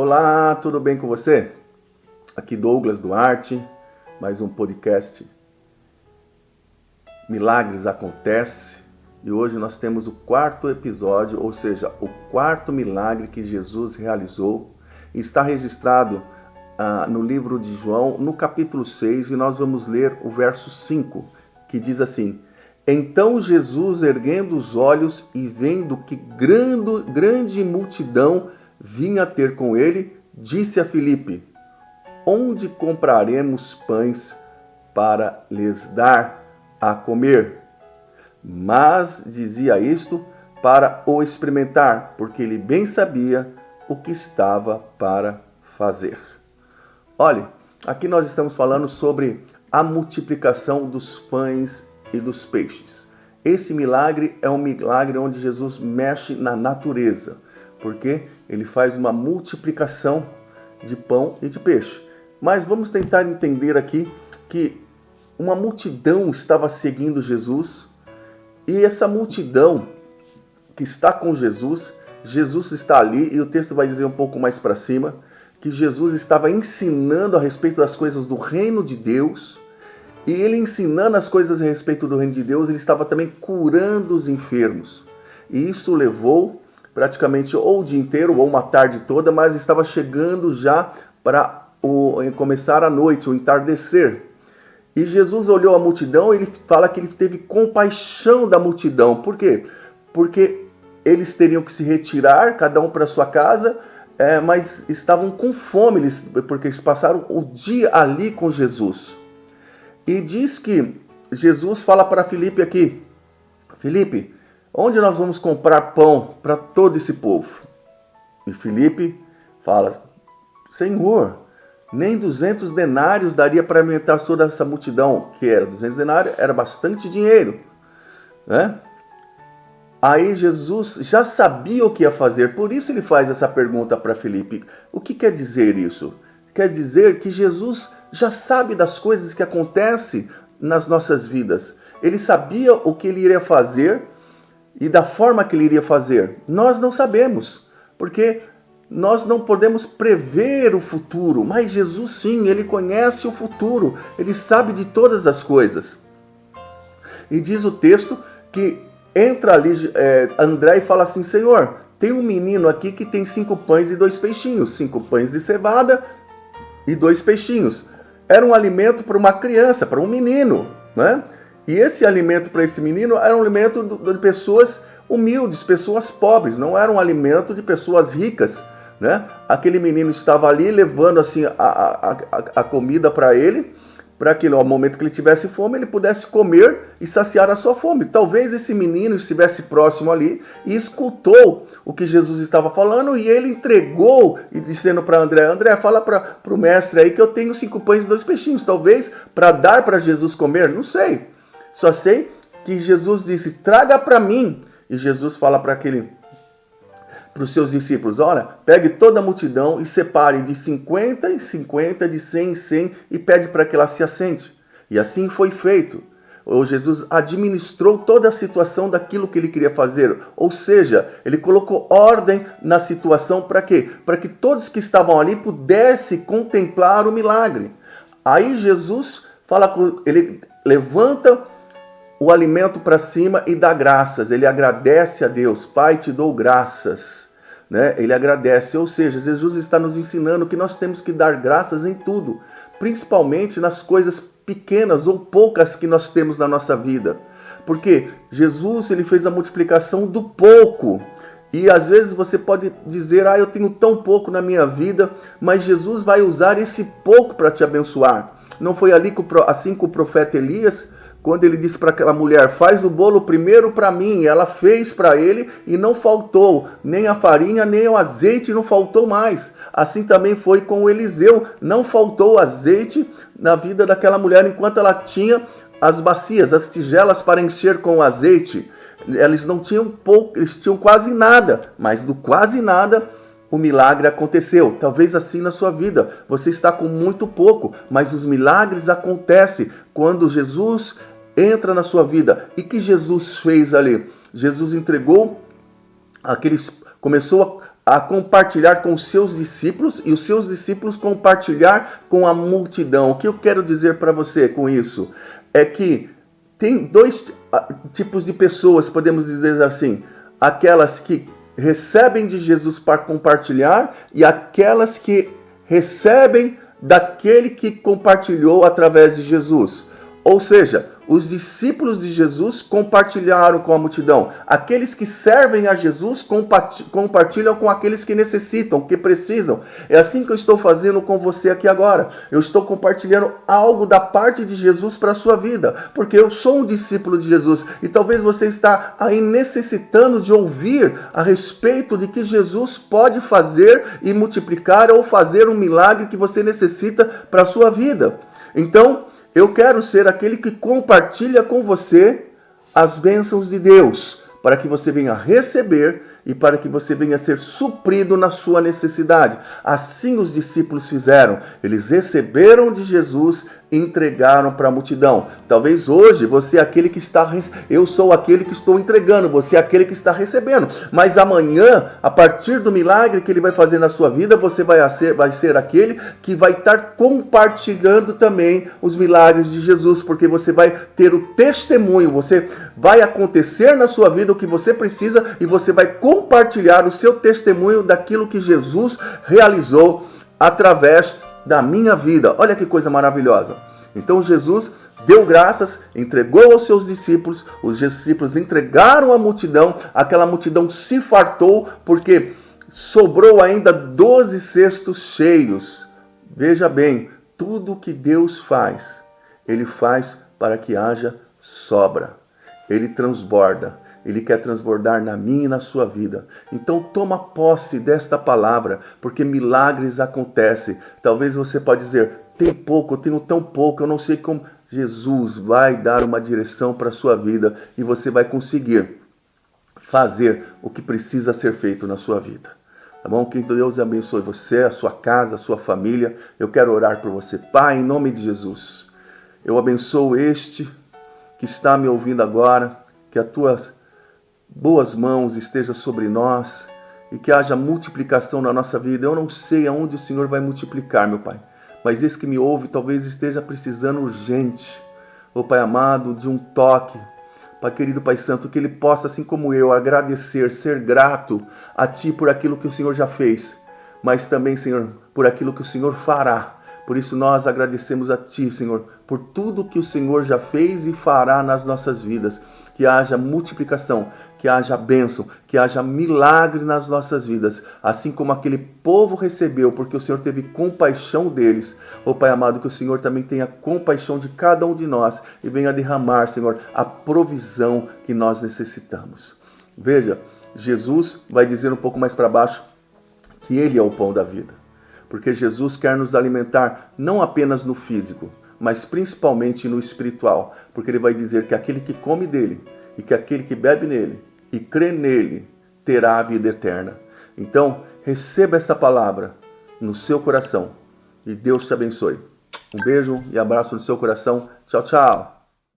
Olá, tudo bem com você? Aqui Douglas Duarte, mais um podcast Milagres Acontece, e hoje nós temos o quarto episódio, ou seja, o quarto milagre que Jesus realizou, e está registrado no livro de João, no capítulo 6, e nós vamos ler o verso 5, que diz assim: Então Jesus, erguendo os olhos e vendo que grande multidão vinha ter com ele, disse a Filipe: Onde compraremos pães para lhes dar a comer? Mas dizia isto para o experimentar, porque ele bem sabia o que estava para fazer. Olhe, aqui nós estamos falando sobre a multiplicação dos pães e dos peixes. Esse milagre é um milagre onde Jesus mexe na natureza, porque ele faz uma multiplicação de pão e de peixe. Mas vamos tentar entender aqui que uma multidão estava seguindo Jesus, e essa multidão que está com Jesus, Jesus está ali, e o texto vai dizer um pouco mais para cima, que Jesus estava ensinando a respeito das coisas do reino de Deus, e ele ensinando as coisas a respeito do reino de Deus, ele estava também curando os enfermos. E isso levou praticamente ou o dia inteiro ou uma tarde toda, mas estava chegando já para começar a noite, o entardecer. E Jesus olhou a multidão, ele fala que ele teve compaixão da multidão. Por quê? Porque eles teriam que se retirar, cada um para sua casa, mas estavam com fome, porque eles passaram o dia ali com Jesus. E diz que Jesus fala para Filipe aqui: Filipe, onde nós vamos comprar pão para todo esse povo? E Filipe fala: Senhor, nem 200 denários daria para alimentar toda essa multidão. Que era 200 denários, era bastante dinheiro, né? Aí Jesus já sabia o que ia fazer, por isso ele faz essa pergunta para Filipe. O que quer dizer isso? Quer dizer que Jesus já sabe das coisas que acontecem nas nossas vidas. Ele sabia o que ele iria fazer e da forma que ele iria fazer. Nós não sabemos, porque nós não podemos prever o futuro, mas Jesus sim, ele conhece o futuro, ele sabe de todas as coisas. E diz o texto que entra ali André e fala assim: Senhor, tem um menino aqui que tem 5 pães e 2 peixinhos, 5 pães de cevada e 2 peixinhos. Era um alimento para uma criança, para um menino, né? E esse alimento para esse menino era um alimento de pessoas humildes, pessoas pobres, não era um alimento de pessoas ricas, né? Aquele menino estava ali levando assim a comida para ele, para que no momento que ele tivesse fome, ele pudesse comer e saciar a sua fome. Talvez esse menino estivesse próximo ali e escutou o que Jesus estava falando, e ele entregou, e dizendo para André: André, fala para o mestre aí que eu tenho 5 pães e 2 peixinhos, talvez para dar para Jesus comer, não sei. Só sei que Jesus disse: traga para mim. E Jesus fala para os seus discípulos: olha, pegue toda a multidão e separe de 50 em 50, de 100 em 100, e pede para que ela se assente. E assim foi feito. Jesus administrou toda a situação daquilo que ele queria fazer. Ou seja, ele colocou ordem na situação para quê? Para que todos que estavam ali pudessem contemplar o milagre. Aí Jesus ele levanta o alimento para cima e dá graças. Ele agradece a Deus: Pai, te dou graças. Né? Ele agradece, ou seja, Jesus está nos ensinando que nós temos que dar graças em tudo, principalmente nas coisas pequenas ou poucas que nós temos na nossa vida, porque Jesus, ele fez a multiplicação do pouco, e às vezes você pode dizer: eu tenho tão pouco na minha vida, mas Jesus vai usar esse pouco para te abençoar. Não foi assim com o profeta Elias, quando ele disse para aquela mulher: faz o bolo primeiro para mim. Ela fez para ele e não faltou nem a farinha, nem o azeite, não faltou mais. Assim também foi com o Eliseu, não faltou azeite na vida daquela mulher enquanto ela tinha as bacias, as tigelas para encher com azeite. Eles não tinham pouco, eles tinham quase nada, mas do quase nada o milagre aconteceu. Talvez assim na sua vida, você está com muito pouco, mas os milagres acontecem quando Jesus entra na sua vida. E que Jesus fez ali? Jesus entregou começou a compartilhar com os seus discípulos e os seus discípulos compartilhar com a multidão. O que eu quero dizer para você com isso? É que tem dois tipos de pessoas, podemos dizer assim, aquelas que recebem de Jesus para compartilhar e aquelas que recebem daquele que compartilhou através de Jesus. Ou seja, os discípulos de Jesus compartilharam com a multidão. Aqueles que servem a Jesus compartilham com aqueles que necessitam, que precisam. É assim que eu estou fazendo com você aqui agora. Eu estou compartilhando algo da parte de Jesus para a sua vida, porque eu sou um discípulo de Jesus e talvez você está aí necessitando de ouvir a respeito de que Jesus pode fazer e multiplicar ou fazer um milagre que você necessita para a sua vida. Então, eu quero ser aquele que compartilha com você as bênçãos de Deus, para que você venha receber e para que você venha ser suprido na sua necessidade. Assim os discípulos fizeram. Eles receberam de Jesus e entregaram para a multidão. Talvez hoje você é aquele que está... Eu sou aquele que estou entregando, você é aquele que está recebendo. Mas amanhã, a partir do milagre que Ele vai fazer na sua vida, você vai ser aquele que vai estar compartilhando também os milagres de Jesus, porque você vai ter o testemunho, você vai acontecer na sua vida o que você precisa e você vai compartilhar o seu testemunho daquilo que Jesus realizou através da minha vida. Olha que coisa maravilhosa. Então Jesus deu graças, entregou aos seus discípulos, os discípulos entregaram à multidão, aquela multidão se fartou, porque sobrou ainda 12 cestos cheios. Veja bem, tudo que Deus faz, Ele faz para que haja sobra. Ele transborda. Ele quer transbordar na minha e na sua vida. Então toma posse desta palavra, porque milagres acontecem. Talvez você pode dizer, tem pouco, eu tenho tão pouco, eu não sei como. Jesus vai dar uma direção para a sua vida e você vai conseguir fazer o que precisa ser feito na sua vida. Tá bom? Que Deus abençoe você, a sua casa, a sua família. Eu quero orar por você. Pai, em nome de Jesus, eu abençoo este que está me ouvindo agora, que as tuas boas mãos estejam sobre nós e que haja multiplicação na nossa vida. Eu não sei aonde o Senhor vai multiplicar, meu Pai, mas esse que me ouve talvez esteja precisando urgente, ô Pai amado, de um toque. Pai querido, Pai Santo, que ele possa, assim como eu, agradecer, ser grato a Ti por aquilo que o Senhor já fez, mas também, Senhor, por aquilo que o Senhor fará. Por isso nós agradecemos a Ti, Senhor, por tudo que o Senhor já fez e fará nas nossas vidas. Que haja multiplicação, que haja bênção, que haja milagre nas nossas vidas. Assim como aquele povo recebeu, porque o Senhor teve compaixão deles. Ó Pai amado, que o Senhor também tenha compaixão de cada um de nós e venha derramar, Senhor, a provisão que nós necessitamos. Veja, Jesus vai dizer um pouco mais para baixo que Ele é o pão da vida. Porque Jesus quer nos alimentar não apenas no físico, mas principalmente no espiritual. Porque Ele vai dizer que aquele que come dele e que aquele que bebe nele e crê nele terá a vida eterna. Então, receba essa palavra no seu coração e Deus te abençoe. Um beijo e abraço no seu coração. Tchau, tchau.